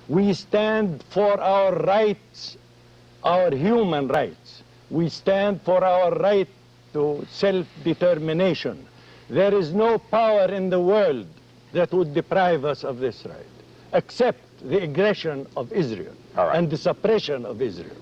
We stand for our rights, our human rights. We stand for our right to self-determination. There is no power in the world that would deprive us of this right, except the aggression of Israel and the suppression of Israel.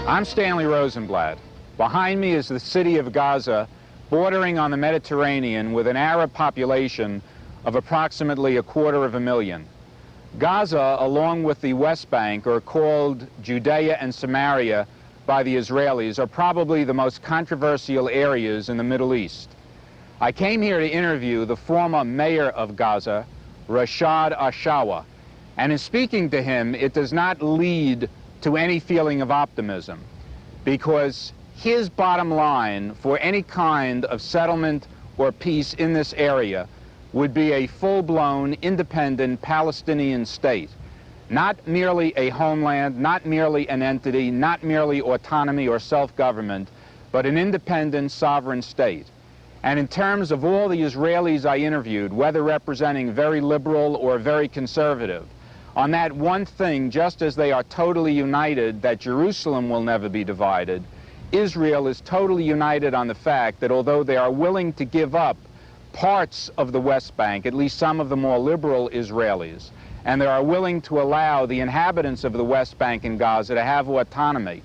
I'm Stanley Rosenblatt. Behind me is the city of Gaza, bordering on the Mediterranean with an Arab population of approximately 250,000. Gaza, along with the West Bank, are called Judea and Samaria by the Israelis, are probably the most controversial areas in the Middle East. I came here to interview the former mayor of Gaza, Rashad al Shawa, and in speaking to him, it does not lead to any feeling of optimism, because his bottom line for any kind of settlement or peace in this area would be a full-blown independent Palestinian state, not merely a homeland, not merely an entity, not merely autonomy or self-government, but an independent sovereign state. And in terms of all the Israelis I interviewed, whether representing very liberal or very conservative, on that one thing, just as they are totally united that Jerusalem will never be divided, Israel is totally united on the fact that although they are willing to give up parts of the West Bank, at least some of the more liberal Israelis, and they are willing to allow the inhabitants of the West Bank and Gaza to have autonomy,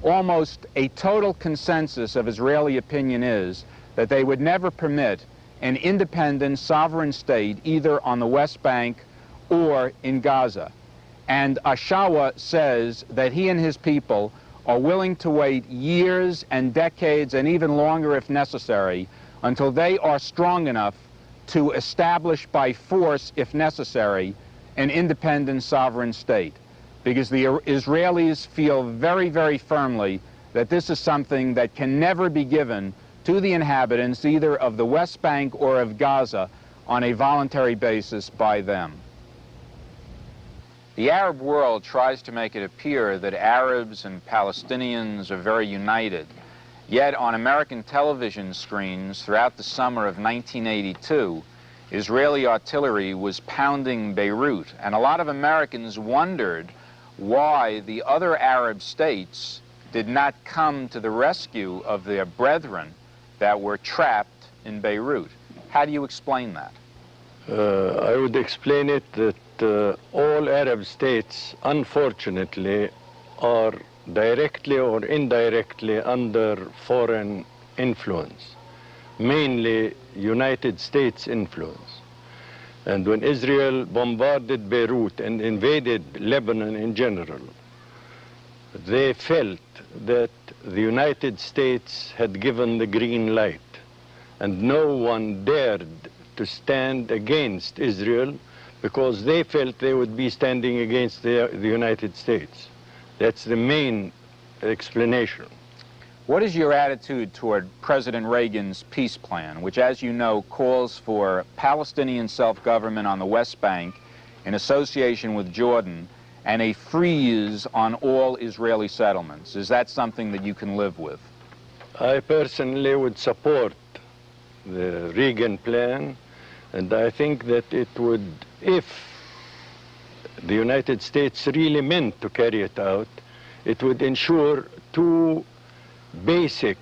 almost a total consensus of Israeli opinion is that they would never permit an independent sovereign state either on the West Bank or in Gaza. And al Shawa says that he and his people are willing to wait years and decades and even longer if necessary until they are strong enough to establish by force, if necessary, an independent sovereign state. Because the Israelis feel very, very firmly that this is something that can never be given to the inhabitants either of the West Bank or of Gaza on a voluntary basis by them. The Arab world tries to make it appear that Arabs and Palestinians are very united. Yet on American television screens throughout the summer of 1982, Israeli artillery was pounding Beirut, and a lot of Americans wondered why the other Arab states did not come to the rescue of their brethren that were trapped in Beirut. How do you explain that? I would explain it that all Arab states, unfortunately, are directly or indirectly under foreign influence, mainly United States influence. And when Israel bombarded Beirut and invaded Lebanon in general, they felt that the United States had given the green light, and no one dared to stand against Israel because they felt they would be standing against the United States. That's the main explanation. What is your attitude toward President Reagan's peace plan, which, as you know, calls for Palestinian self-government on the West Bank in association with Jordan and a freeze on all Israeli settlements? Is that something that you can live with? I personally would support the Reagan plan, and I think that it would, if the United States really meant to carry it out, it would ensure two basic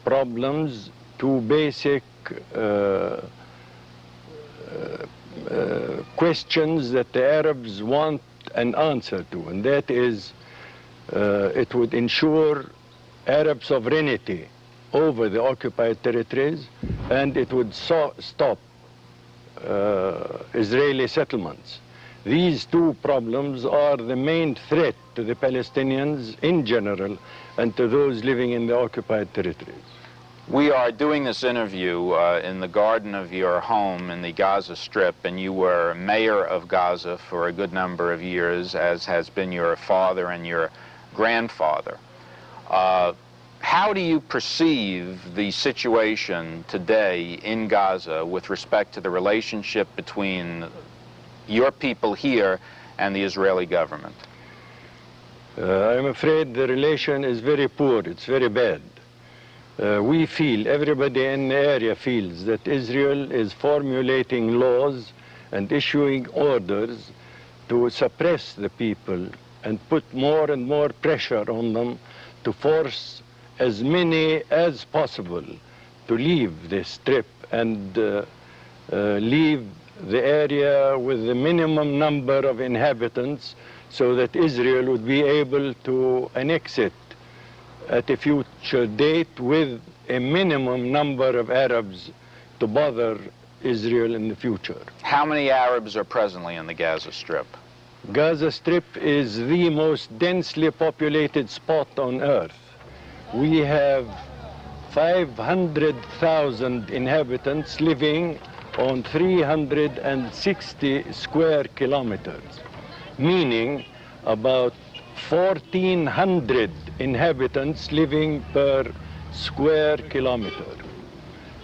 problems, two basic questions that the Arabs want an answer to, and that is It would ensure Arab sovereignty over the occupied territories, and it would stop Israeli settlements. These two problems are the main threat to the Palestinians in general and to those living in the occupied territories. We are doing this interview in the garden of your home in the Gaza Strip, and you were mayor of Gaza for a good number of years, as has been your father and your grandfather. How do you perceive the situation today in Gaza with respect to the relationship between your people here and the Israeli government? I'm afraid the relation is very poor, it's very bad. We feel, everybody in the area feels, that Israel is formulating laws and issuing orders to suppress the people and put more and more pressure on them to force as many as possible to leave this strip and leave the area with the minimum number of inhabitants so that Israel would be able to annex it at a future date with a minimum number of Arabs to bother Israel in the future. How many Arabs are presently in the Gaza Strip? Gaza Strip is the most densely populated spot on earth. We have 500,000 inhabitants living on 360 square kilometers, meaning about 1,400 inhabitants living per square kilometer.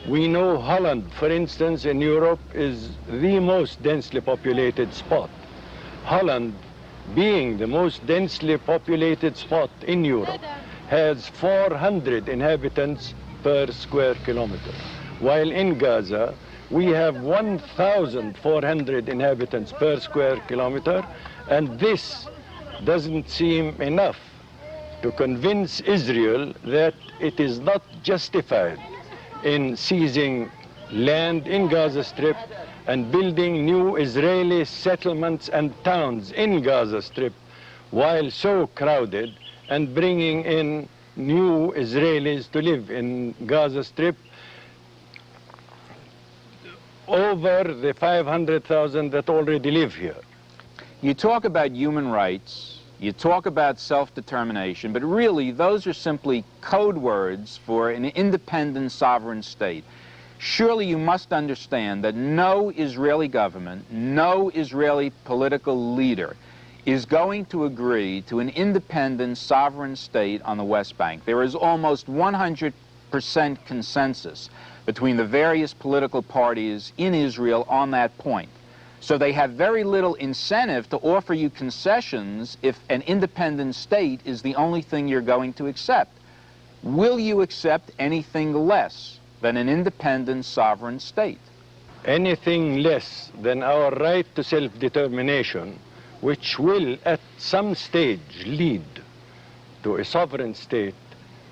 We know Holland, for instance, in Europe is the most densely populated spot. Holland, being the most densely populated spot in Europe, has 400 inhabitants per square kilometer, while in Gaza we have 1,400 inhabitants per square kilometer, and this doesn't seem enough to convince Israel that it is not justified in seizing land in Gaza Strip and building new Israeli settlements and towns in Gaza Strip while so crowded, and bringing in new Israelis to live in Gaza Strip over the 500,000 that already live here. You talk about human rights, you talk about self-determination, but really those are simply code words for an independent sovereign state. Surely you must understand that no Israeli government, no Israeli political leader is going to agree to an independent sovereign state on the West Bank. There is almost 100% consensus between the various political parties in Israel on that point. So they have very little incentive to offer you concessions if an independent state is the only thing you're going to accept. Will you accept anything less than an independent sovereign state? Anything less than our right to self-determination, which will at some stage lead to a sovereign state,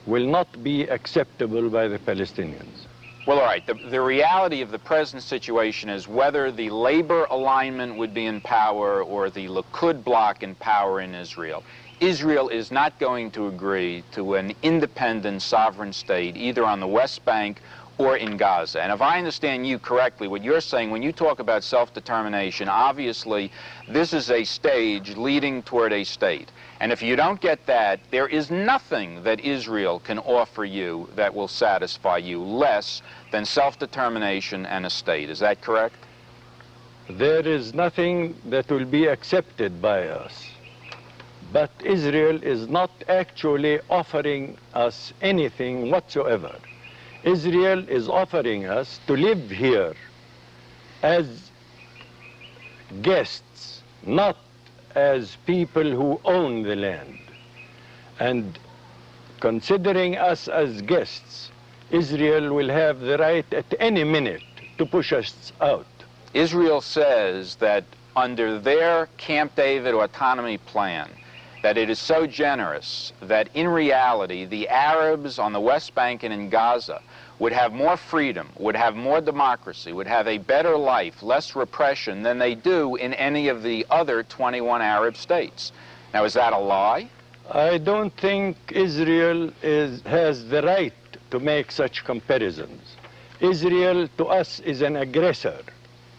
will not be acceptable by the Palestinians. Well, all right, the reality of the present situation is whether the labor alignment would be in power or the Likud bloc in power in Israel, Israel is not going to agree to an independent sovereign state either on the West Bank or in Gaza. And if I understand you correctly, what you're saying when you talk about self-determination, obviously this is a stage leading toward a state. And if you don't get that, there is nothing that Israel can offer you that will satisfy you less than self-determination and a state. Is that correct? There is nothing that will be accepted by us. But Israel is not actually offering us anything whatsoever. Israel is offering us to live here as guests, not as people who own the land. And considering us as guests, Israel will have the right at any minute to push us out. Israel says that under their Camp David autonomy plan, that it is so generous that in reality the Arabs on the West Bank and in Gaza would have more freedom, would have more democracy, would have a better life, less repression than they do in any of the other 21 Arab states. Now, is that a lie? I don't think Israel has the right to make such comparisons. Israel to us is an aggressor.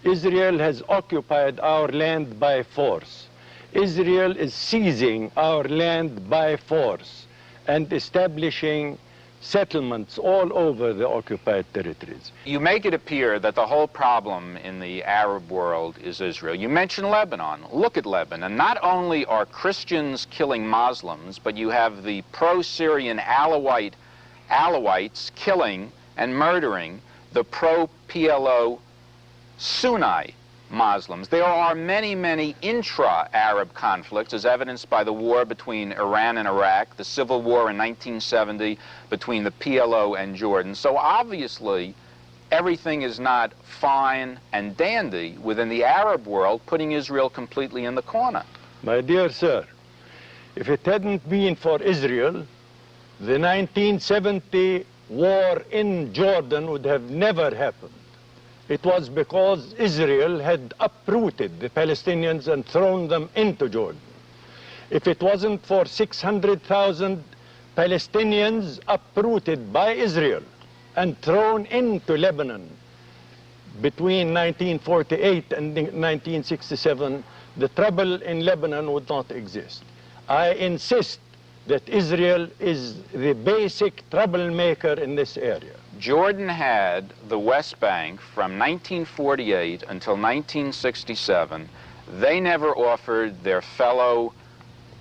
Israel has occupied our land by force. Israel is seizing our land by force and establishing settlements all over the occupied territories. You make it appear that the whole problem in the Arab world is Israel. You mention Lebanon. Look at Lebanon. Not only are Christians killing Muslims, but you have the pro-Syrian Alawites killing and murdering the pro-PLO Sunni Muslims. There are many, many intra-Arab conflicts, as evidenced by the war between Iran and Iraq, the civil war in 1970 between the PLO and Jordan. So obviously, everything is not fine and dandy within the Arab world, putting Israel completely in the corner. My dear sir, if it hadn't been for Israel, the 1970 war in Jordan would have never happened. It was because Israel had uprooted the Palestinians and thrown them into Jordan. If it wasn't for 600,000 Palestinians uprooted by Israel and thrown into Lebanon between 1948 and 1967, the trouble in Lebanon would not exist. I insist that Israel is the basic troublemaker in this area. Jordan had the West Bank from 1948 until 1967. They never offered their fellow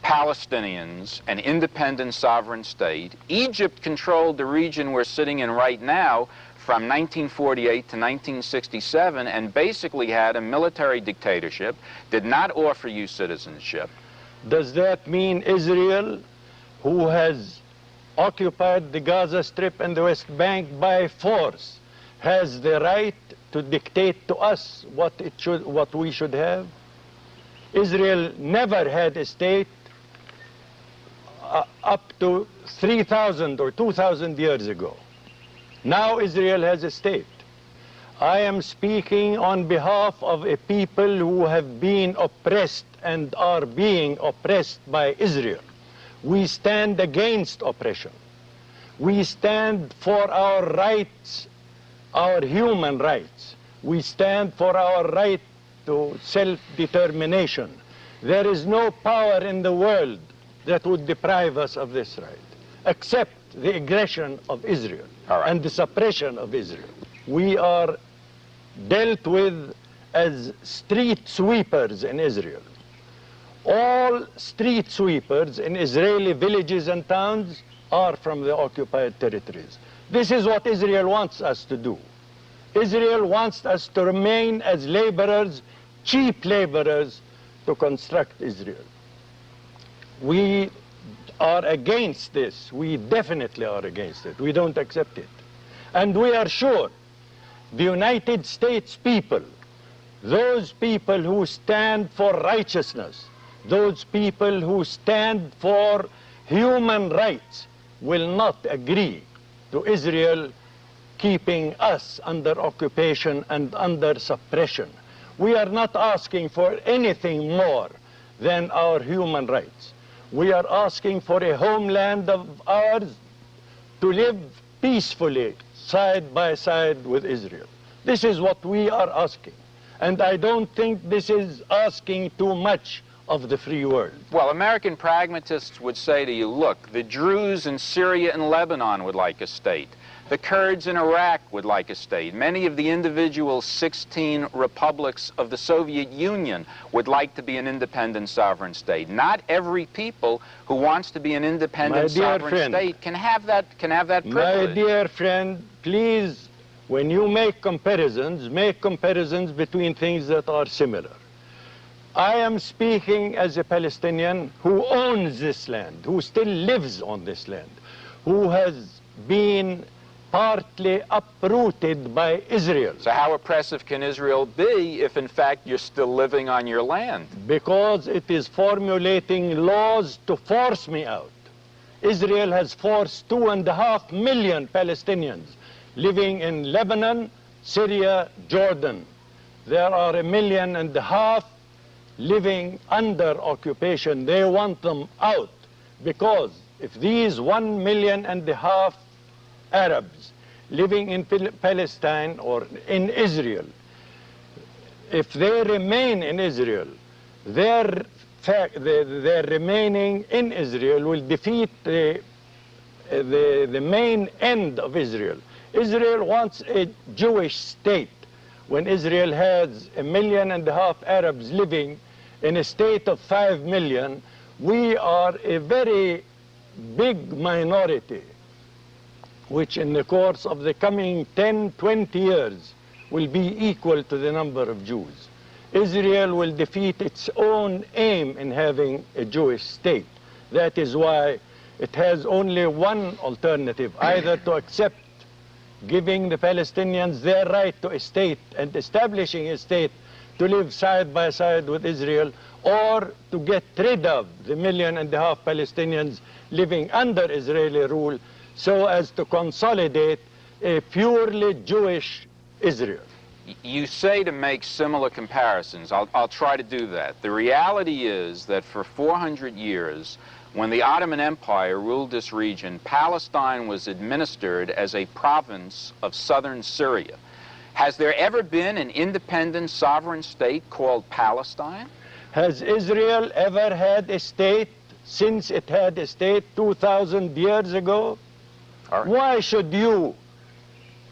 Palestinians an independent sovereign state. Egypt controlled the region we're sitting in right now from 1948 to 1967 and basically had a military dictatorship, did not offer you citizenship. Does that mean Israel, who has occupied the Gaza Strip and the West Bank by force, has the right to dictate to us what we should have? Israel never had a state up to 3,000 or 2,000 years ago. Now Israel has a state. I am speaking on behalf of a people who have been oppressed and are being oppressed by Israel. We stand against oppression. We stand for our rights, our human rights. We stand for our right to self-determination. There is no power in the world that would deprive us of this right, except the aggression of Israel and the suppression of Israel. We are dealt with as street sweepers in Israel. All street sweepers in Israeli villages and towns are from the occupied territories. This is what Israel wants us to do. Israel wants us to remain as laborers, cheap laborers, to construct Israel. We are against this. We definitely are against it. We don't accept it. And we are sure the United States people, those people who stand for righteousness, those people who stand for human rights, will not agree to Israel keeping us under occupation and under suppression. We are not asking for anything more than our human rights. We are asking for a homeland of ours to live peacefully side by side with Israel. This is what we are asking. And I don't think this is asking too much of the free world. Well, American pragmatists would say to you, look, the Druze in Syria and Lebanon would like a state. The Kurds in Iraq would like a state. Many of the individual 16 republics of the Soviet Union would like to be an independent sovereign state. Not every people who wants to be an independent sovereign state can have that privilege. My dear friend, please, when you make comparisons between things that are similar. I am speaking as a Palestinian who owns this land, who still lives on this land, who has been partly uprooted by Israel. So how oppressive can Israel be if, in fact, you're still living on your land? Because it is formulating laws to force me out. Israel has forced 2.5 million Palestinians living in Lebanon, Syria, Jordan. There are 1.5 million living under occupation. They want them out. Because if these 1.5 million Arabs living in Palestine or in Israel, if they remain in Israel, their remaining in Israel will defeat the main end of Israel. Israel wants a Jewish state. When Israel has 1.5 million Arabs living in a state of 5 million, we are a very big minority, which in the course of the coming 10, 20 years will be equal to the number of Jews. Israel will defeat its own aim in having a Jewish state. That is why it has only one alternative, either to accept giving the Palestinians their right to a state and establishing a state to live side by side with Israel, or to get rid of the 1.5 million Palestinians living under Israeli rule so as to consolidate a purely Jewish Israel. You say to make similar comparisons. I'll try to do that. The reality is that for 400 years, when the Ottoman Empire ruled this region, Palestine was administered as a province of southern Syria. Has there ever been an independent sovereign state called Palestine? Has Israel ever had a state since it had a state 2,000 years ago? All right. Why should you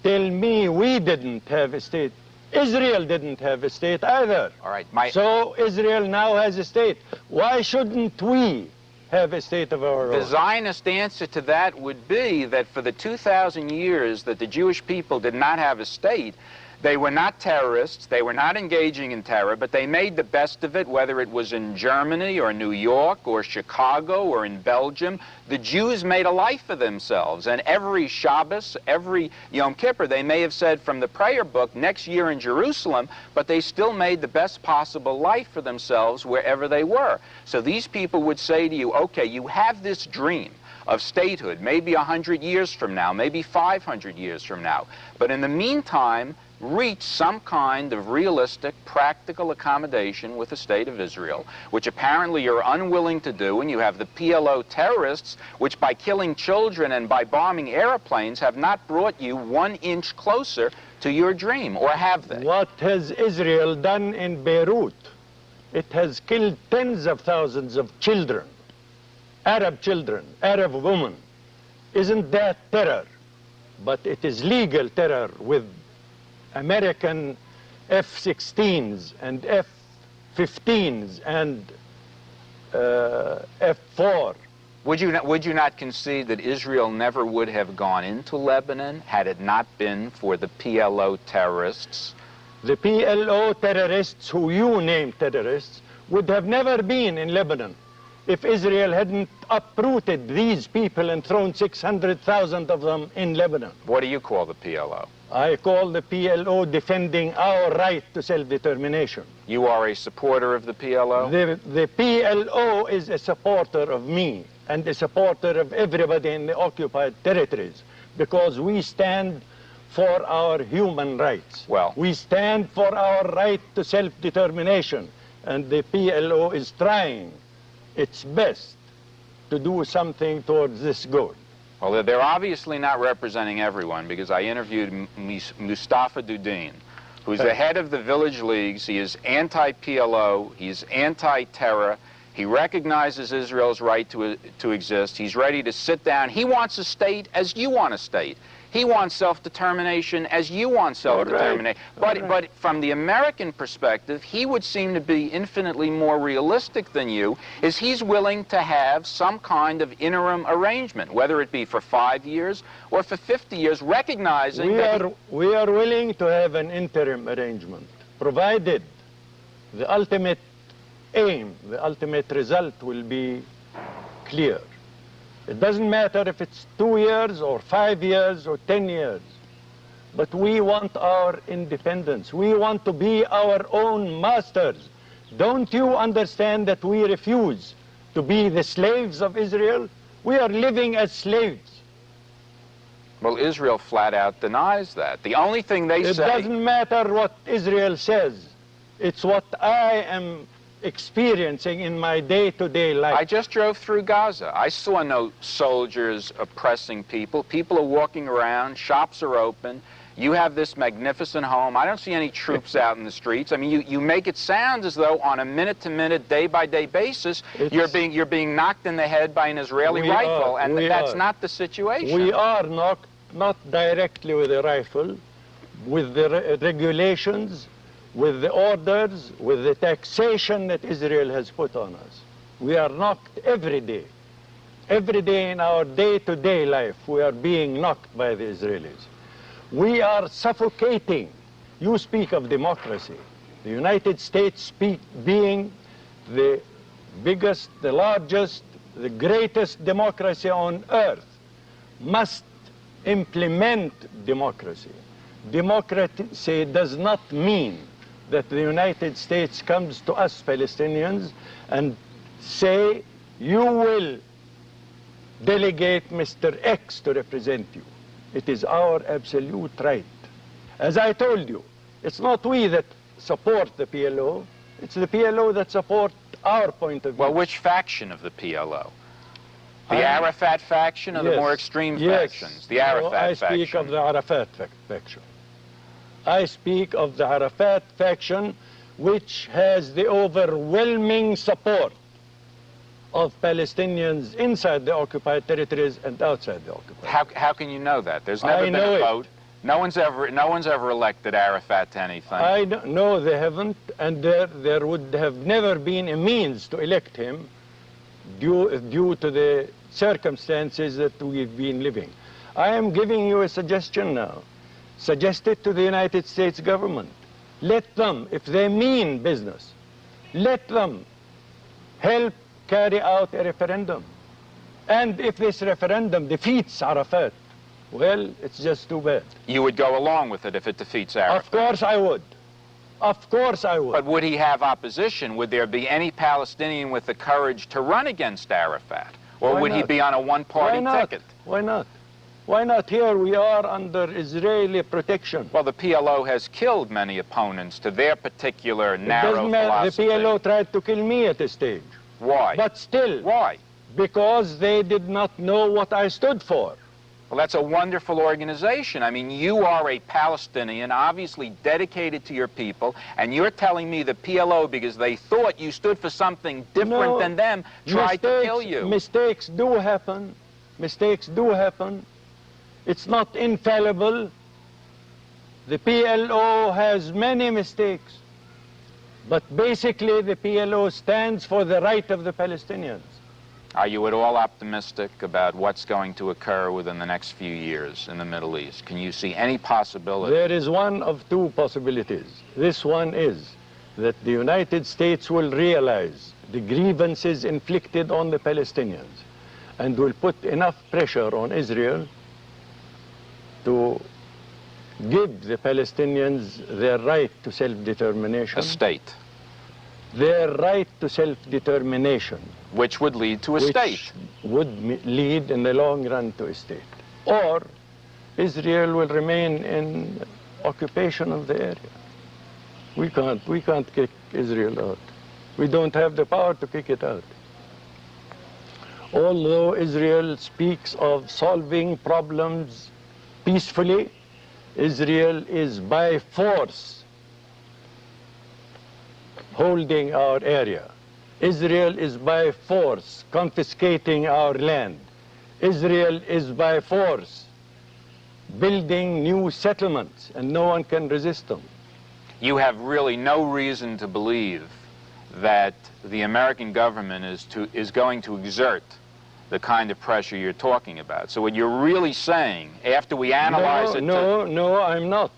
tell me we didn't have a state? Israel didn't have a state either. All right. So Israel now has a state. Why shouldn't we have a state of our own? The Zionist answer to that would be that for the 2,000 years that the Jewish people did not have a state, they were not terrorists, they were not engaging in terror, but they made the best of it, whether it was in Germany or New York or Chicago or in Belgium. The Jews made a life for themselves, and every Shabbos, every Yom Kippur, they may have said from the prayer book, next year in Jerusalem, but they still made the best possible life for themselves wherever they were. So these people would say to you, okay, you have this dream of statehood, maybe 100 years from now, maybe 500 years from now, but in the meantime, reach some kind of realistic, practical accommodation with the state of Israel, which apparently you're unwilling to do, and you have the PLO terrorists, which by killing children and by bombing airplanes have not brought you 1 inch closer to your dream, or have they? What has Israel done in Beirut? It has killed tens of thousands of children, Arab women. Isn't that terror? But it is legal terror with American F-16s and F-15s and F-4. Would you not concede that Israel never would have gone into Lebanon had it not been for the PLO terrorists? The PLO terrorists, who you name terrorists, would have never been in Lebanon if Israel hadn't uprooted these people and thrown 600,000 of them in Lebanon. What do you call the PLO? I call the PLO defending our right to self-determination. You are a supporter of the PLO? The PLO is a supporter of me and a supporter of everybody in the occupied territories, because we stand for our human rights. Well, we stand for our right to self-determination, and the PLO is trying its best to do something towards this goal. Well, they're obviously not representing everyone, because I interviewed Mustafa Dudin, who's the head of the Village Leagues. He is anti-PLO, he's anti-terror, he recognizes Israel's right to exist, he's ready to sit down. He wants a state as you want a state. He wants self-determination as you want self-determination. But from the American perspective, he would seem to be infinitely more realistic than you, is he's willing to have some kind of interim arrangement, whether it be for 5 years or for 50 years, recognizing we are willing to have an interim arrangement, provided the ultimate aim, the ultimate result will be clear. It doesn't matter if it's 2 years or 5 years or 10 years, but we want our independence. We want to be our own masters. Don't you understand that we refuse to be the slaves of Israel? We are living as slaves. Well, Israel flat out denies that. The only thing they say... It doesn't matter what Israel says. It's what I am experiencing in my day-to-day life. I just drove through Gaza. I saw no soldiers oppressing people. People are walking around, shops are open. You have this magnificent home. I don't see any troops out in the streets. I mean, you make it sound as though on a minute-to-minute, day-by-day basis, you're being knocked in the head by an Israeli rifle, and that's not the situation. We are not directly with a rifle, with the regulations, with the orders, with the taxation that Israel has put on us. We are knocked every day. Every day in our day-to-day life, we are being knocked by the Israelis. We are suffocating. You speak of democracy. The United States being the biggest, the largest, the greatest democracy on earth must implement democracy. Democracy does not mean that the United States comes to us Palestinians and say, you will delegate Mr. X to represent you. It is our absolute right. As I told you, it's not we that support the PLO, it's the PLO that support our point of view. Well, which faction of the PLO? The Arafat faction or the more extreme factions? The Arafat faction. I speak of the Arafat faction. I speak of the Arafat faction, which has the overwhelming support of Palestinians inside the occupied territories and outside the occupied. How can you know that? There's never been a vote. No one's ever elected Arafat to anything. No, they haven't, and there would have never been a means to elect him due to the circumstances that we've been living. I am giving you a suggestion now. Suggest it to the United States government. Let them, if they mean business, let them help carry out a referendum. And if this referendum defeats Arafat, well, it's just too bad. You would go along with it if it defeats Arafat? Of course I would. Of course I would. But would he have opposition? Would there be any Palestinian with the courage to run against Arafat? Or would he be on a one-party ticket? Why not? Why not? Here we are under Israeli protection. Well, the PLO has killed many opponents to their particular narrow philosophy. The PLO tried to kill me at a stage. Why? But still. Why? Because they did not know what I stood for. Well, that's a wonderful organization. I mean, you are a Palestinian, obviously dedicated to your people, and you're telling me the PLO, because they thought you stood for something different than them, tried to kill you. Mistakes do happen. Mistakes do happen. It's not infallible. The PLO has many mistakes. But basically, the PLO stands for the right of the Palestinians. Are you at all optimistic about what's going to occur within the next few years in the Middle East? Can you see any possibility? There is one of two possibilities. This one is that the United States will realize the grievances inflicted on the Palestinians and will put enough pressure on Israel to give the Palestinians their right to self-determination. A state. Their right to self-determination. Which would lead to a state. Which would lead in the long run to a state. Or Israel will remain in occupation of the area. We can't kick Israel out. We don't have the power to kick it out. Although Israel speaks of solving problems peacefully, Israel is by force holding our area. Israel is by force confiscating our land. Israel is by force building new settlements, and no one can resist them. You have really no reason to believe that the American government is going to exert the kind of pressure you're talking about. So what you're really saying, after we analyze it... No, I'm not.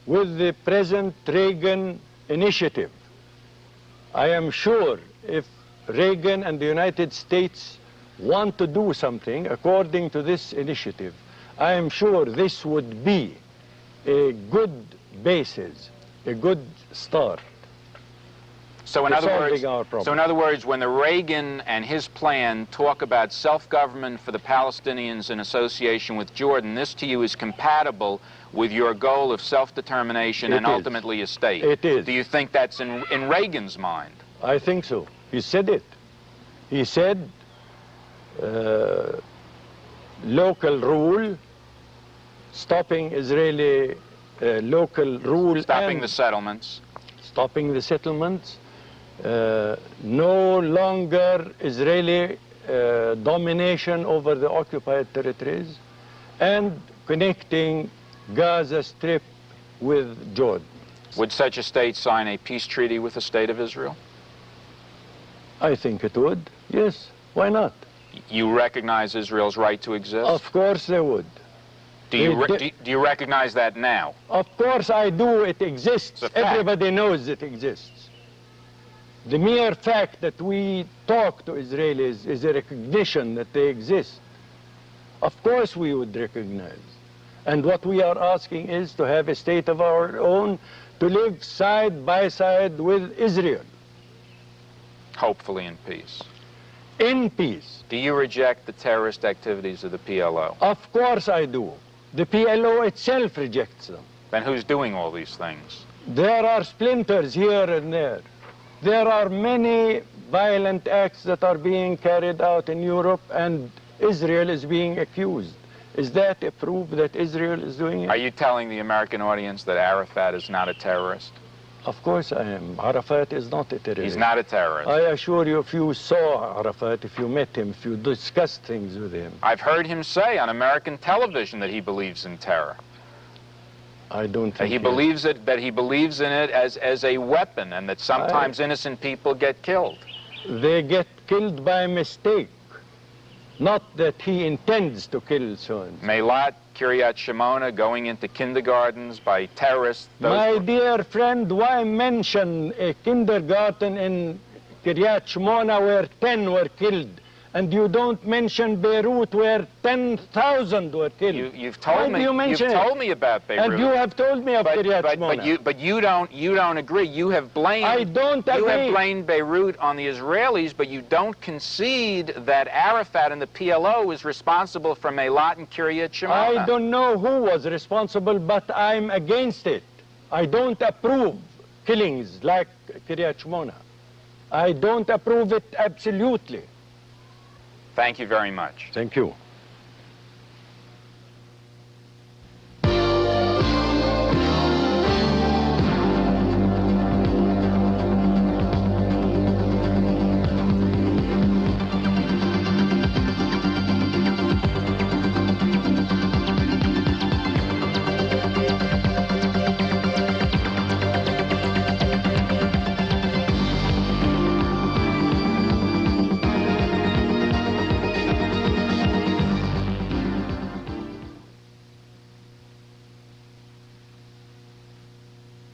With the present Reagan initiative, I am sure if Reagan and the United States want to do something according to this initiative, I am sure this would be a good basis, a good start. So in other words, when the Reagan and his plan talk about self-government for the Palestinians in association with Jordan, this to you is compatible with your goal of self-determination and ultimately a state. It is. Do you think that's in Reagan's mind? I think so. He said it. He said local rule, stopping Israeli local rule. Stopping the settlements. Stopping the settlements. No longer Israeli domination over the occupied territories, and connecting Gaza Strip with Jordan. Would such a state sign a peace treaty with the state of Israel? I think it would, yes. Why not? You recognize Israel's right to exist? Of course they would. Do you recognize that now? Of course I do. It exists. Everybody knows it exists. The mere fact that we talk to Israelis is a recognition that they exist. Of course we would recognize. And what we are asking is to have a state of our own, to live side by side with Israel. Hopefully in peace. In peace. Do you reject the terrorist activities of the PLO? Of course I do. The PLO itself rejects them. Then who's doing all these things? There are splinters here and there. There are many violent acts that are being carried out in Europe, and Israel is being accused. Is that a proof that Israel is doing it? Are you telling the American audience that Arafat is not a terrorist? Of course I am. Arafat is not a terrorist. He's not a terrorist. I assure you, if you saw Arafat, if you met him, if you discussed things with him. I've heard him say on American television that he believes in terror. I don't think he believes it, that he believes in it as a weapon, and that sometimes innocent people get killed. They get killed by mistake, not that he intends to kill someone. Meilat, Kiryat Shimona, going into kindergartens by terrorists. My dear friend, why mention a kindergarten in Kiryat Shimona where 10 were killed? And you don't mention Beirut where 10,000 were killed. You've told me. You've told me about Beirut. And you have told me of Kiryat Shimona. But you don't agree. You have blamed. I don't agree. You have blamed Beirut on the Israelis, but you don't concede that Arafat and the PLO is responsible for Meilat and Kiryat Shimona. I don't know who was responsible, but I'm against it. I don't approve killings like Kiryat Shimona. I don't approve it absolutely. Thank you very much. Thank you.